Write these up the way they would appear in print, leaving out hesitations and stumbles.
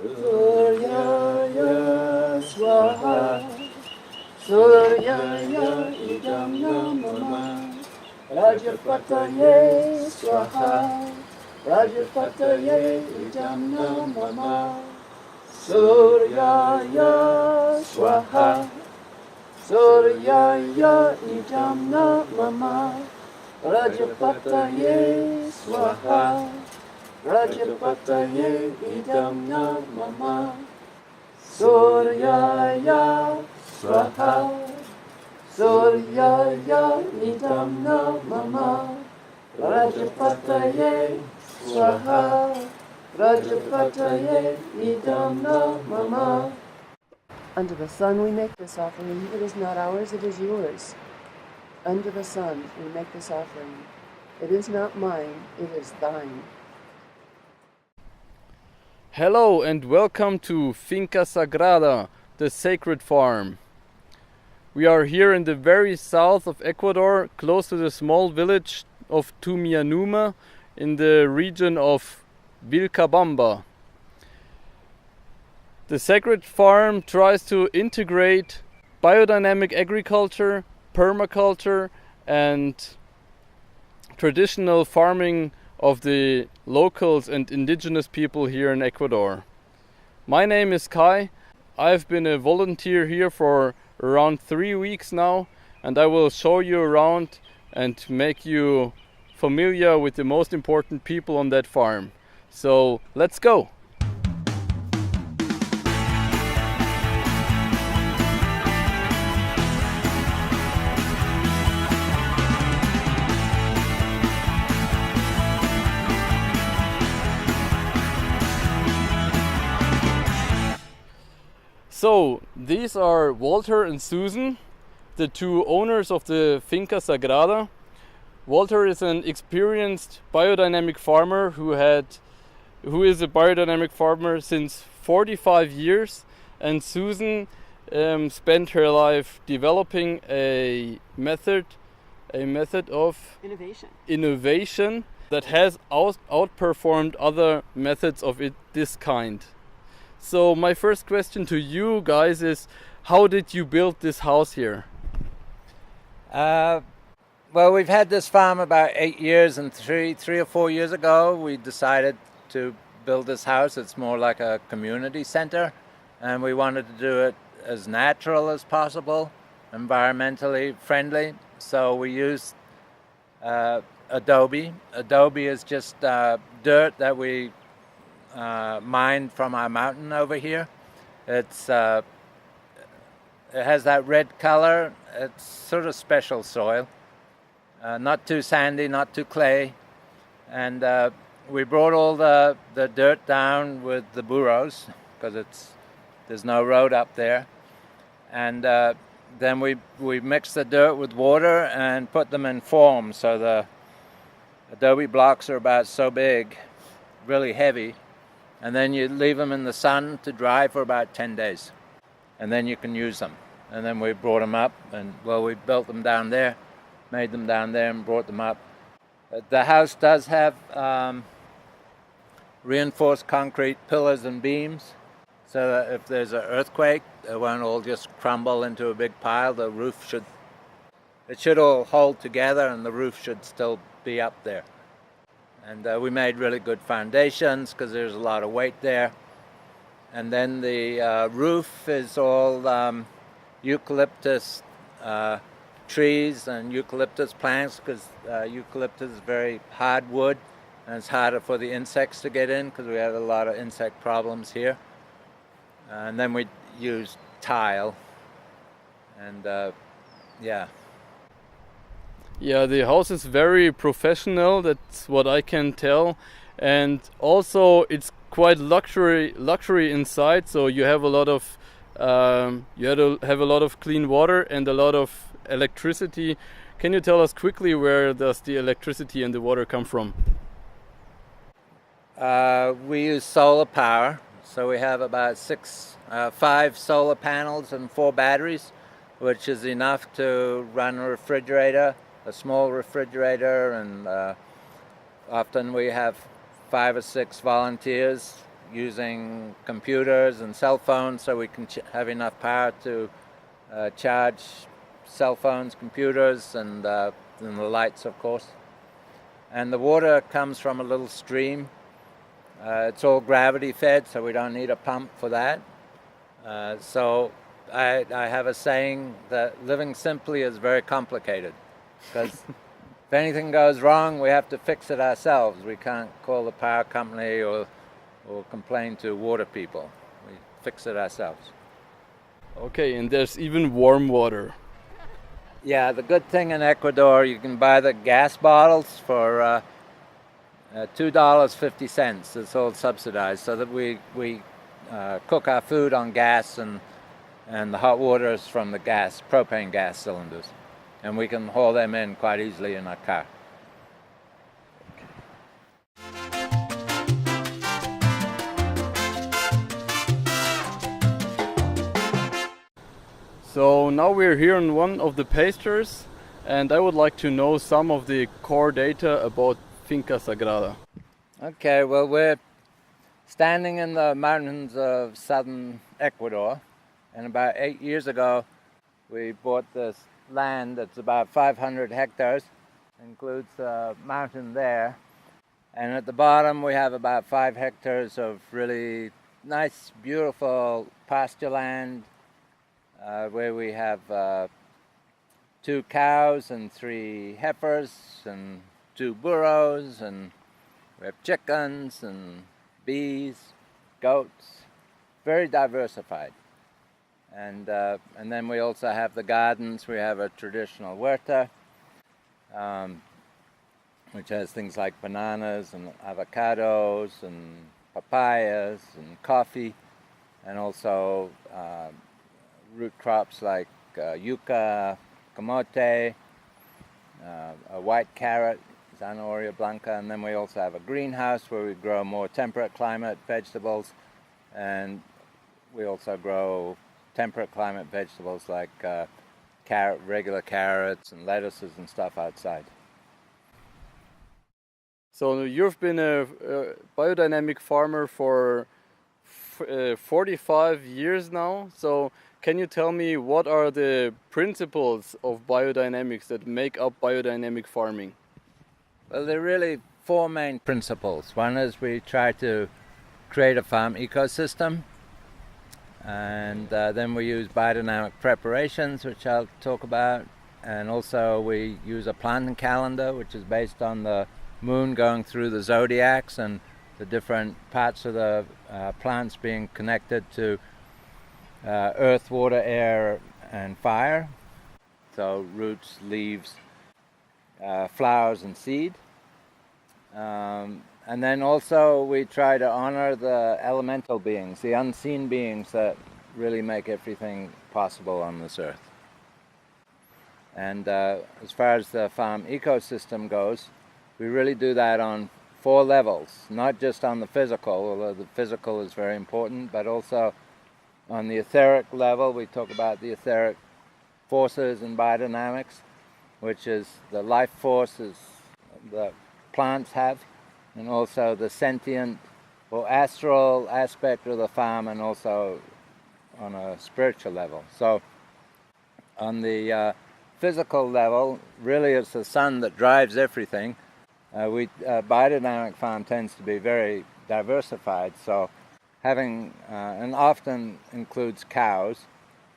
Suryaya Swaha Suryaya Idam Namama Rajapataye Swaha Rajapataye Idam Namama Suryaya Swaha Suryaya Idam Namama Rajapataye Swaha Rajapataye Idam Namama Suryaya Swaha Suryaya Idam Namama Rajapataye Swaha Rajapataye Idam Namama. Under the sun we make this offering. It is not ours, it is yours. Under the sun we make this offering. It is not mine, it is thine. Hello and welcome to Finca Sagrada, the sacred farm. We are here in the very south of Ecuador, close to the small village of Tumianuma in the region of Vilcabamba. The sacred farm tries to integrate biodynamic agriculture, permaculture and traditional farming of the locals and indigenous people here in Ecuador. My name is Kai. I've been a volunteer here for around 3 weeks now, and I will show you around and make you familiar with the most important people on that farm. So let's go! So, these are Walter and Susan, the two owners of the Finca Sagrada. Walter is an experienced biodynamic farmer who is a biodynamic farmer since 45 years, and Susan spent her life developing a method of innovation that has outperformed other methods of this kind. So my first question to you guys is, how did you build this house here? Well, we've had this farm about 8 years, and three or 4 years ago we decided to build this house. It's more like a community center, and we wanted to do it as natural as possible, environmentally friendly. So we used adobe. Adobe is just dirt that we mined from our mountain over here. It has that red color. It's sort of special soil, not too sandy, not too clay, and we brought all the dirt down with the burros because there's no road up there, and then we mixed the dirt with water and put them in form. So the adobe blocks are about so big, really heavy. And then you leave them in the sun to dry for about 10 days. And then you can use them. And then we brought them up, and we built them down there, made them down there and brought them up. The house does have reinforced concrete pillars and beams, so that if there's an earthquake, it won't all just crumble into a big pile. The roof should all hold together, and the roof should still be up there. And we made really good foundations because there's a lot of weight there. And then the roof is all eucalyptus trees and eucalyptus plants, because eucalyptus is very hard wood and it's harder for the insects to get in because we have a lot of insect problems here. And then we used tile, and Yeah, the house is very professional, that's what I can tell. And also it's quite luxury inside, so you have a lot of have a lot of clean water and a lot of electricity. Can you tell us quickly, where does the electricity and the water come from? We use solar power, so we have about 5 solar panels and 4 batteries, which is enough to run a refrigerator, a small refrigerator, and often we have 5 or 6 volunteers using computers and cell phones so we can have enough power to charge cell phones, computers, and the lights, of course. And the water comes from a little stream. It's all gravity fed, so we don't need a pump for that. So I have a saying that living simply is very complicated, because if anything goes wrong, we have to fix it ourselves. We can't call the power company or complain to water people. We fix it ourselves. Okay, and there's even warm water. Yeah, the good thing in Ecuador, you can buy the gas bottles for $2.50. It's all subsidized, so that we cook our food on gas, and the hot water is from the propane gas cylinders. And we can haul them in quite easily in our car. So now we're here in one of the pastures, and I would like to know some of the core data about Finca Sagrada. Okay, well, we're standing in the mountains of southern Ecuador, and about 8 years ago we bought this land that's about 500 hectares, includes a mountain there, and at the bottom we have about 5 hectares of really nice, beautiful pasture land, where we have 2 cows and 3 heifers and 2 burros, and we have chickens and bees, goats, very diversified. And then we also have the gardens. We have a traditional huerta, which has things like bananas and avocados and papayas and coffee, and also root crops like yuca, camote, a white carrot, zanahoria blanca, and then we also have a greenhouse where we grow more temperate climate vegetables, and we also grow temperate climate vegetables like regular carrots and lettuces and stuff outside. So you've been a biodynamic farmer for 45 years now. So can you tell me what are the principles of biodynamics that make up biodynamic farming? Well, there are really 4 main principles. One is we try to create a farm ecosystem, and then we use biodynamic preparations, which I'll talk about, and also we use a planting calendar, which is based on the moon going through the zodiacs and the different parts of the plants being connected to earth, water, air, and fire. So roots, leaves, flowers, and seed. And then also we try to honor the elemental beings, the unseen beings that really make everything possible on this earth. And as far as the farm ecosystem goes, we really do that on 4 levels, not just on the physical, although the physical is very important, but also on the etheric level. We talk about the etheric forces in biodynamics, which is the life forces the plants have, and also the sentient or astral aspect of the farm, and also on a spiritual level. So on the physical level, really it's the sun that drives everything. Biodynamic farm tends to be very diversified, so having, and often includes cows,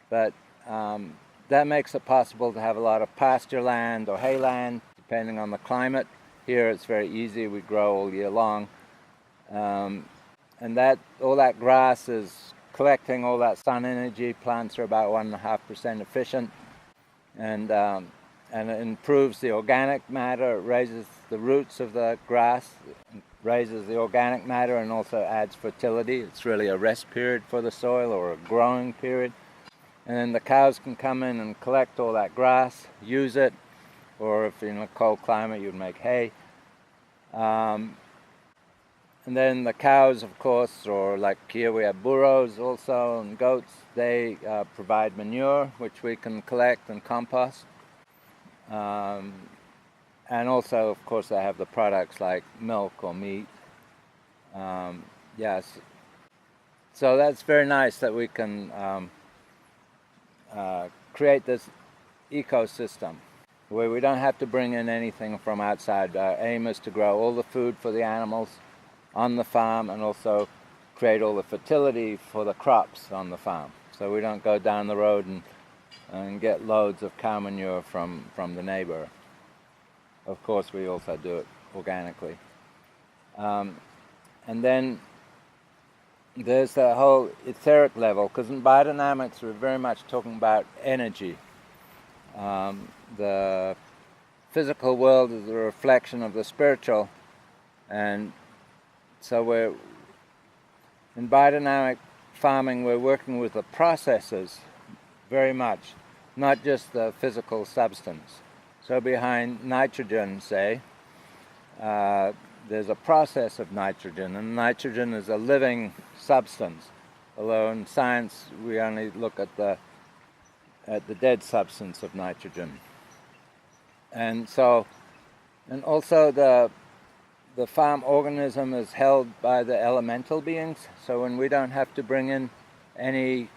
but that makes it possible to have a lot of pasture land or hay land, depending on the climate. Here it's very easy, we grow all year long. And all that grass is collecting all that sun energy. Plants are about 1.5% efficient, and it improves the organic matter. It raises the roots of the grass, raises the organic matter, and also adds fertility. It's really a rest period for the soil, or a growing period. And then the cows can come in and collect all that grass, use it, or if in a cold climate you'd make hay. And then the cows, of course, or like here we have burros also, and goats, they provide manure, which we can collect and compost. And also, of course, they have the products like milk or meat. Yes, So that's very nice that we can create this ecosystem where we don't have to bring in anything from outside. Our aim is to grow all the food for the animals on the farm and also create all the fertility for the crops on the farm. So we don't go down the road and get loads of cow manure from the neighbor. Of course, we also do it organically. And then there's the whole etheric level, because in biodynamics we're very much talking about energy. The physical world is a reflection of the spiritual, and so in biodynamic farming we're working with the processes very much, not just the physical substance. So behind nitrogen, say, there's a process of nitrogen, and nitrogen is a living substance, although in science we only look at the dead substance of nitrogen. And also the farm organism is held by the elemental beings, so when we don't have to bring in any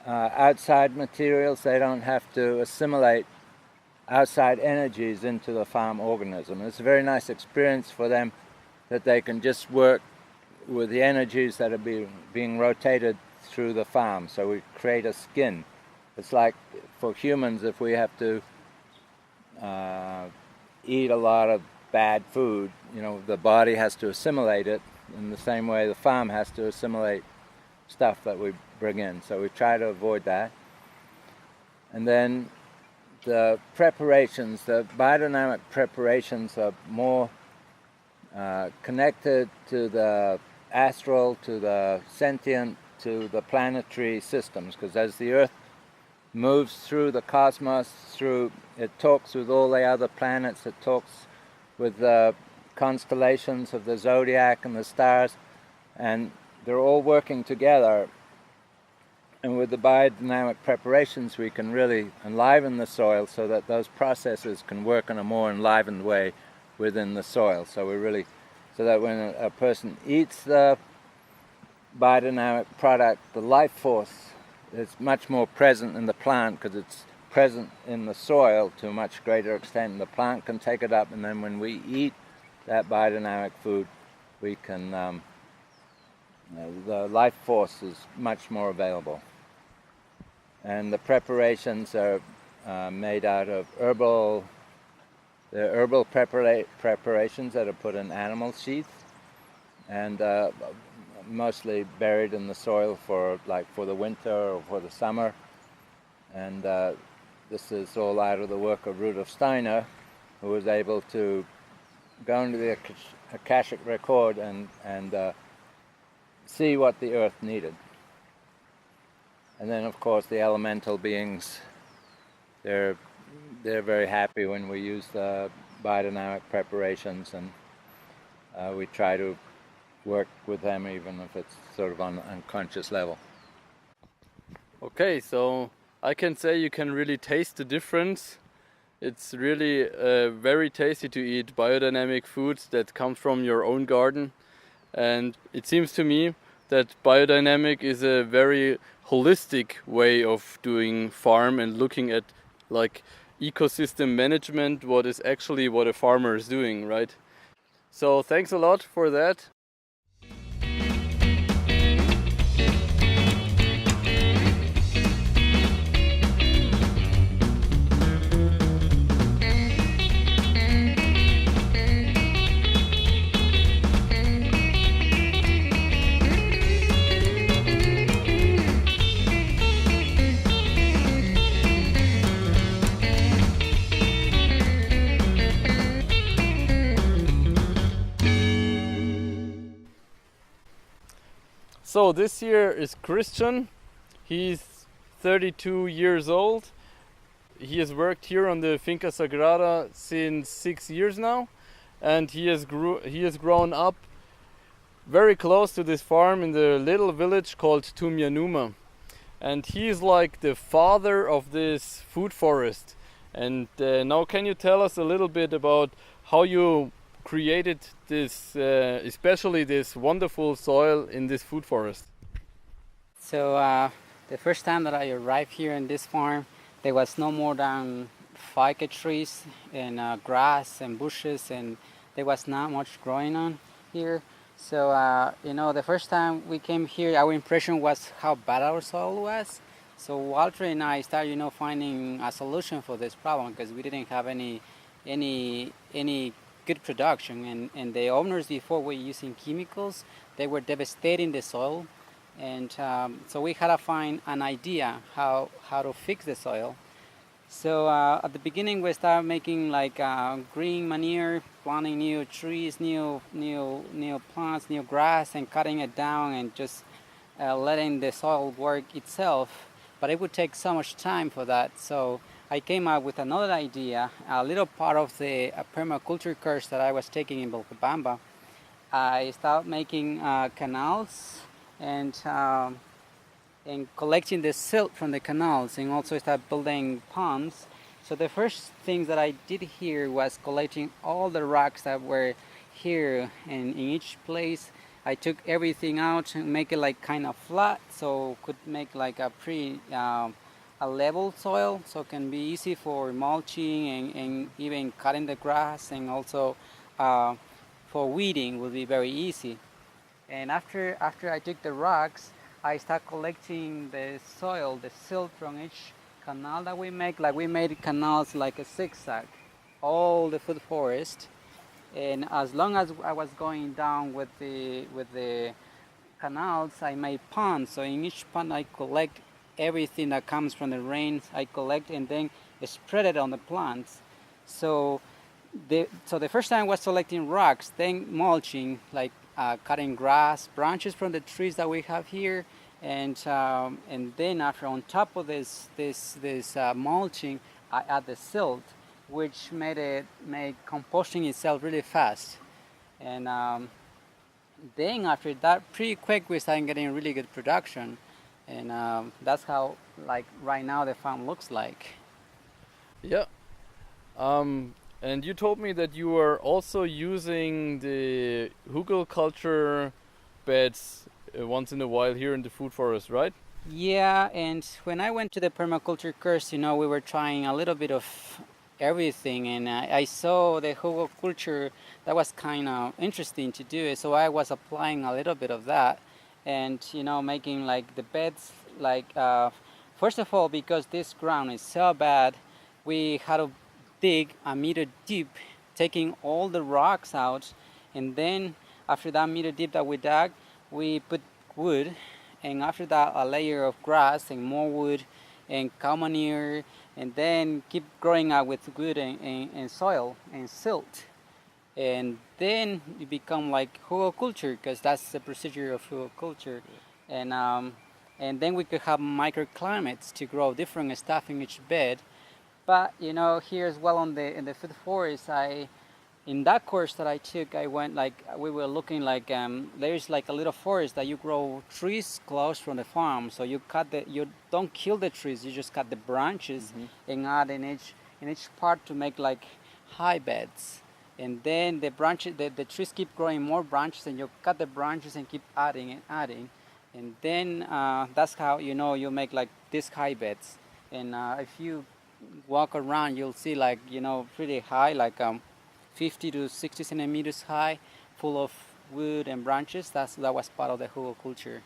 outside materials, they don't have to assimilate outside energies into the farm organism. It's a very nice experience for them that they can just work with the energies that are being rotated through the farm. So we create a skin. It's like for humans, if we have to eat a lot of bad food, the body has to assimilate it in the same way the farm has to assimilate stuff that we bring in. So we try to avoid that. And then the preparations, the biodynamic preparations are more connected to the astral, to the sentient, to the planetary systems, because as the Earth moves through the cosmos, it talks with all the other planets, it talks with the constellations of the zodiac and the stars, and they're all working together. And with the biodynamic preparations we can really enliven the soil so that those processes can work in a more enlivened way within the soil. So that when a person eats the biodynamic product, the life force is much more present in the plant because it's present in the soil to a much greater extent. The plant can take it up, and then when we eat that biodynamic food, we can the life force is much more available. And the preparations are made out of herbal preparations that are put in animal sheaths and mostly buried in the soil for the winter or for the summer. And this is all out of the work of Rudolf Steiner, who was able to go into the Akashic record and see what the earth needed. And then, of course, the elemental beings, they're very happy when we use the biodynamic preparations, and we try to work with them even if it's sort of on an unconscious level. Okay, so I can say you can really taste the difference. It's really very tasty to eat biodynamic foods that come from your own garden. And it seems to me that biodynamic is a very holistic way of doing farm and looking at ecosystem management, what is actually what a farmer is doing, right? So thanks a lot for that. So this here is Christian. He's 32 years old. He has worked here on the Finca Sagrada since 6 years now, and he has grown up very close to this farm in the little village called Tumyanuma. And he is like the father of this food forest. And now can you tell us a little bit about how you created this, especially this wonderful soil in this food forest? So the first time that I arrived here in this farm, there was no more than ficus trees and grass and bushes, and there was not much growing on here. So the first time we came here, our impression was how bad our soil was. So Walter and I started, finding a solution for this problem because we didn't have any good production, and the owners before were using chemicals. They were devastating the soil, and so we had to find an idea how to fix the soil. So at the beginning we started making like green manure, planting new trees, new plants, new grass, and cutting it down and just letting the soil work itself. But it would take so much time for that. So I came up with another idea, a little part of the permaculture course that I was taking in Vilcabamba. I started making canals and collecting the silt from the canals, and also start building ponds. So the first things that I did here was collecting all the rocks that were here, and in each place I took everything out and make it like kind of flat, so could make like a a level soil, so it can be easy for mulching and even cutting the grass, and also for weeding will be very easy. And after I took the rocks, I start collecting the soil, the silt from each canal that we make. Like we made canals like a zigzag, all the food forest. And as long as I was going down with the canals, I made ponds. So in each pond, I collect everything that comes from the rains. I collect and then spread it on the plants. So the first time I was collecting rocks, then mulching, like cutting grass, branches from the trees that we have here, and then after on top of this mulching, I add the silt, which made composting itself really fast. And then after that, pretty quick, we started getting really good production, and that's how like right now the farm looks like. Yeah. And you told me that you are also using the hugelkultur beds once in a while here in the food forest, right? Yeah, and when I went to the permaculture course, we were trying a little bit of everything, and I saw the hugelkultur. That was kind of interesting to do it, so I was applying a little bit of that, and making like the beds, like first of all, because this ground is so bad, we had to dig a meter deep, taking all the rocks out, and then after that meter deep that we dug, we put wood, and after that a layer of grass and more wood and cow manure, and then keep growing up with wood and soil and silt, and then you become like hugelkultur, because that's the procedure of hugelkultur. And then we could have microclimates to grow different stuff in each bed. But here as well in the food forest, in that course that I took, I went like we were looking like there's like a little forest that you grow trees close from the farm. So you don't kill the trees, you just cut the branches and add in each part to make like high beds. And then the trees keep growing more branches, and you cut the branches and keep adding and adding. And then that's how you make like these high beds. And if you walk around, you'll see like pretty high, like 50 to 60 centimeters high, full of wood and branches. That was part of the hugelkultur.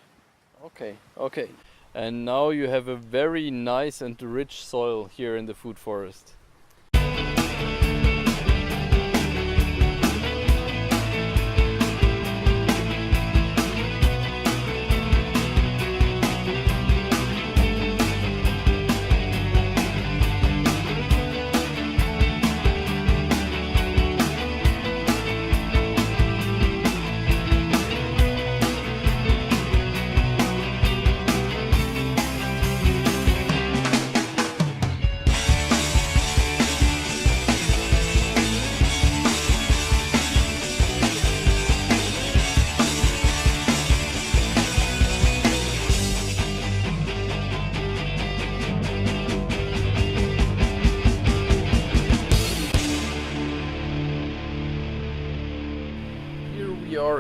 Okay. And now you have a very nice and rich soil here in the food forest.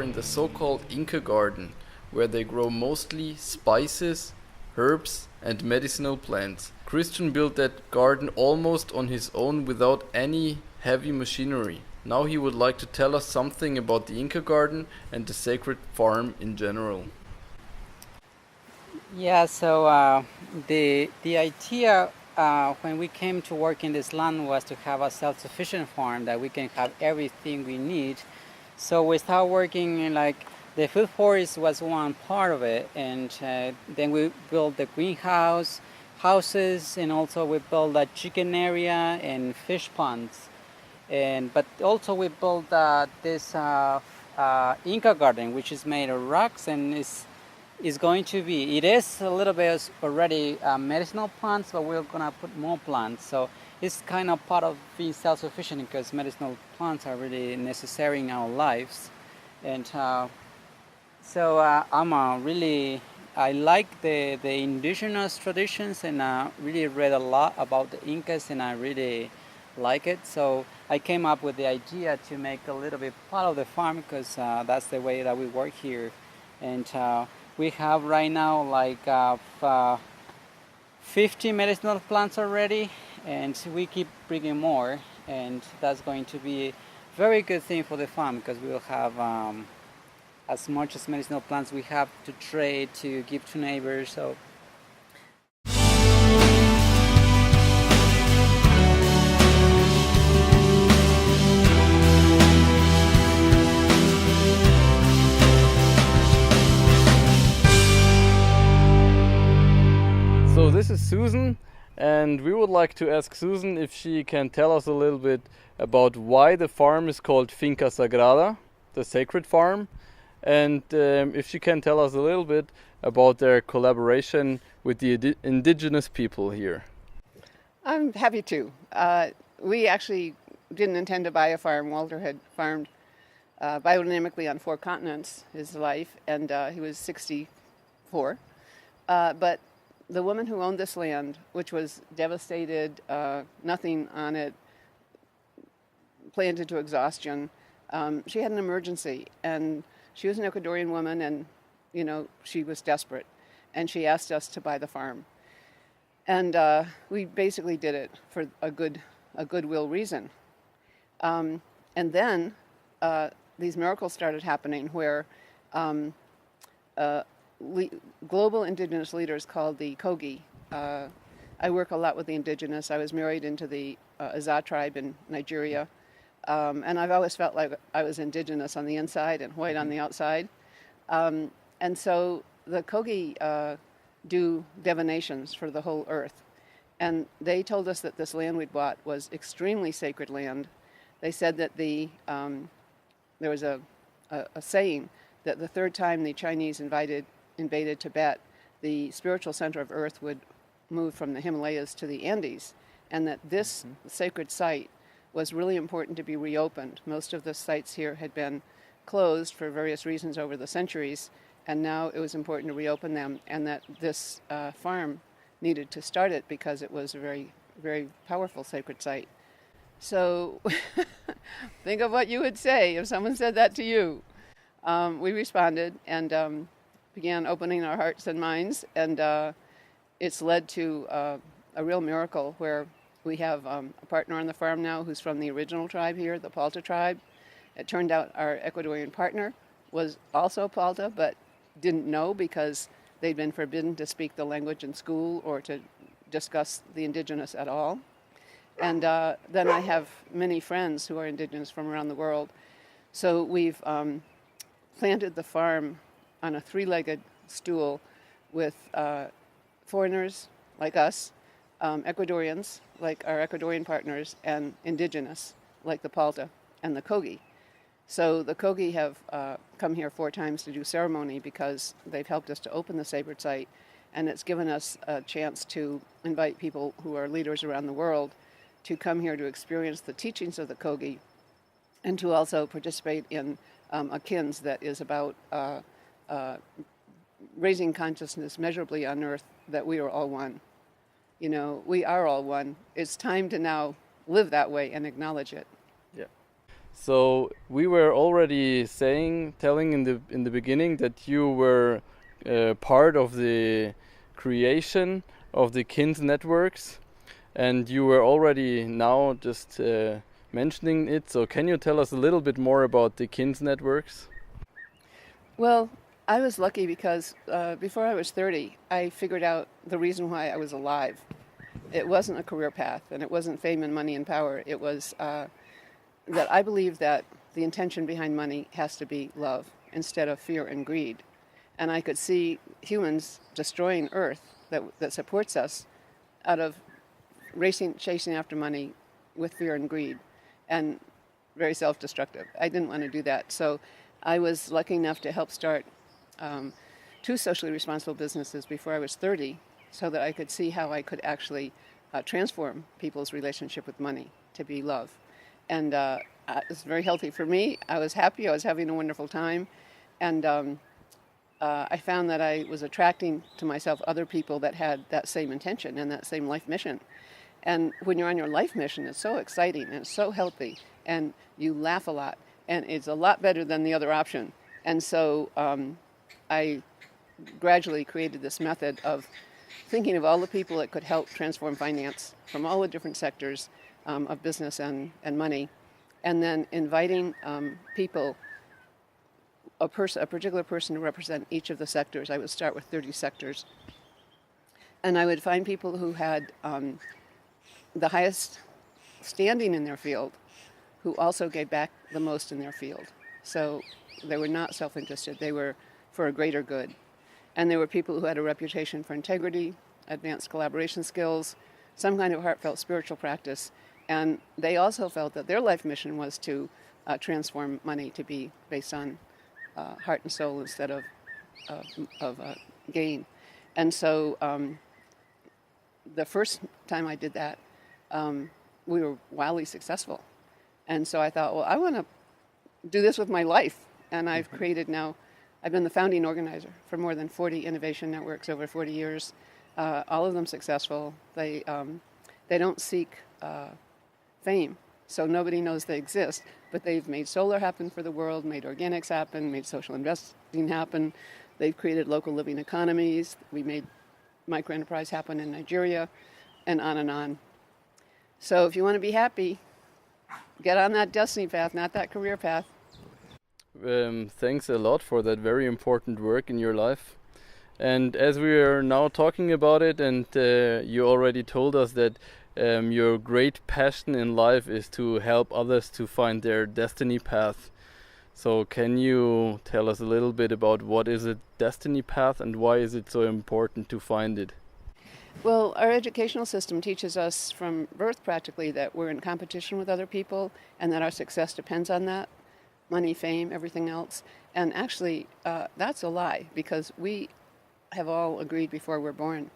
In the so-called Inca Garden, where they grow mostly spices, herbs, and medicinal plants. Christian built that garden almost on his own without any heavy machinery. Now he would like to tell us something about the Inca Garden and the sacred farm in general. Yeah, so the idea when we came to work in this land was to have a self-sufficient farm that we can have everything we need. So we started working in like the food forest was one part of it, and then we built the greenhouse, houses, and also we built a chicken area and fish ponds. But also we built this Inca Garden, which is made of rocks and is going to be, it is a little bit already medicinal plants, but we're gonna put more plants. So it's kind of part of being self-sufficient because medicinal plants are really necessary in our lives. And so I like the indigenous traditions, and really read a lot about the Incas, and I really like it. So I came up with the idea to make a little bit part of the farm because that's the way that we work here. And we have right now like 50 medicinal plants already, and we keep bringing more, and that's going to be a very good thing for the farm because we will have as much as medicinal plants we have to trade, to give to neighbors. So So this is Susan, and we would like to ask Susan if she can tell us a little bit about why the farm is called Finca Sagrada, the sacred farm, and if she can tell us a little bit about their collaboration with the indigenous people here. I'm happy to. We actually didn't intend to buy a farm. Walter had farmed biodynamically on 4 continents his life, and he was 64. But the woman who owned this land, which was devastated, nothing on it, planted to exhaustion, she had an emergency, and she was an Ecuadorian woman, and she was desperate, and she asked us to buy the farm, and we basically did it for a goodwill reason, and then these miracles started happening where global indigenous leaders called the Kogi. I work a lot with the indigenous. I was married into the Aza tribe in Nigeria, and I've always felt like I was indigenous on the inside and white on the outside. And so the Kogi do divinations for the whole earth. And they told us that this land we'd bought was extremely sacred land. They said that there was a saying that the third time the Chinese invaded Tibet, the spiritual center of earth would move from the Himalayas to the Andes, and that this sacred site was really important to be reopened. Most of the sites here had been closed for various reasons over the centuries, and now it was important to reopen them, and that this farm needed to start it because it was a very, very powerful sacred site. So think of what you would say if someone said that to you. We responded and began opening our hearts and minds, and it's led to a real miracle where we have a partner on the farm now who's from the original tribe here, the Palta tribe. It turned out our Ecuadorian partner was also Palta, but didn't know because they'd been forbidden to speak the language in school or to discuss the indigenous at all. And then I have many friends who are indigenous from around the world. So we've planted the farm on a 3-legged stool with foreigners like us, Ecuadorians like our Ecuadorian partners, and indigenous like the Palta and the Kogi. So the Kogi have come here 4 times to do ceremony because they've helped us to open the sacred site, and it's given us a chance to invite people who are leaders around the world to come here to experience the teachings of the Kogi and to also participate in a KINS that is about raising consciousness measurably on earth that we are all one. We are all one. It's time to now live that way and acknowledge it. Yeah. So we were already telling in the beginning that you were part of the creation of the KINS networks, and you were already now just mentioning it. So can you tell us a little bit more about the KINS networks? Well, I was lucky because before I was 30, I figured out the reason why I was alive. It wasn't a career path, and it wasn't fame and money and power. It was that I believe that the intention behind money has to be love instead of fear and greed. And I could see humans destroying Earth that supports us out of chasing after money with fear and greed, and very self-destructive. I didn't want to do that. So I was lucky enough to help start 2 socially responsible businesses before I was 30, so that I could see how I could actually transform people's relationship with money to be love. And it was very healthy for me. I was happy. I was having a wonderful time. And I found that I was attracting to myself other people that had that same intention and that same life mission. And when you're on your life mission, it's so exciting and it's so healthy, and you laugh a lot, and it's a lot better than the other option. And so I gradually created this method of thinking of all the people that could help transform finance from all the different sectors of business and money, and then inviting people, a particular person to represent each of the sectors. I would start with 30 sectors, and I would find people who had the highest standing in their field, who also gave back the most in their field. So they were not self-interested, they were for a greater good. And there were people who had a reputation for integrity, advanced collaboration skills, some kind of heartfelt spiritual practice. And they also felt that their life mission was to transform money to be based on heart and soul instead of gain. And so the first time I did that, we were wildly successful. And so I thought, well, I want to do this with my life. And I've created now, I've been the founding organizer for more than 40 innovation networks over 40 years, all of them successful. They don't seek fame, so nobody knows they exist, but they've made solar happen for the world, made organics happen, made social investing happen. They've created local living economies. We made microenterprise happen in Nigeria, and on and on. So if you want to be happy, get on that destiny path, not that career path. Thanks a lot for that very important work in your life. And as we are now talking about it, and you already told us that your great passion in life is to help others to find their destiny path. So can you tell us a little bit about what is a destiny path and why is it so important to find it? Well, our educational system teaches us from birth practically that we're in competition with other people and that our success depends on that. Money, fame, everything else. And actually, that's a lie, because we have all agreed before we're born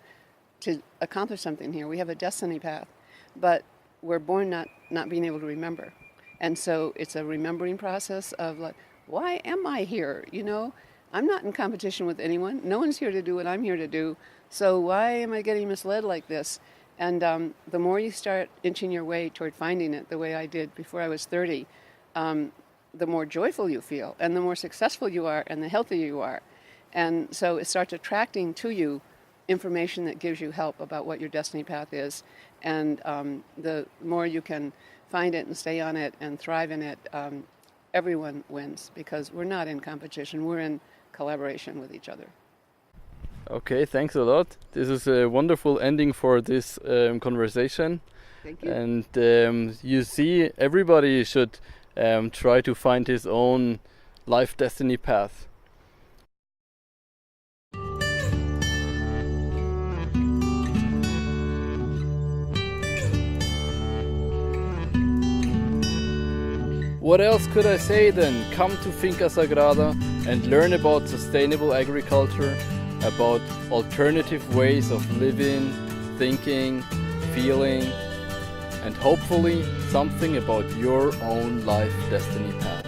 to accomplish something here. We have a destiny path, but we're born not being able to remember. And so it's a remembering process of like, why am I here? You know, I'm not in competition with anyone. No one's here to do what I'm here to do. So why am I getting misled like this? And the more you start inching your way toward finding it, the way I did before I was 30, the more joyful you feel, and the more successful you are, and the healthier you are. And so it starts attracting to you information that gives you help about what your destiny path is. And the more you can find it and stay on it and thrive in it, everyone wins, because we're not in competition, we're in collaboration with each other. Okay, thanks a lot. This is a wonderful ending for this conversation. Thank you. And you see, everybody should try to find his own life destiny path. What else could I say then? Come to Finca Sagrada and learn about sustainable agriculture, about alternative ways of living, thinking, feeling, and hopefully something about your own life destiny path.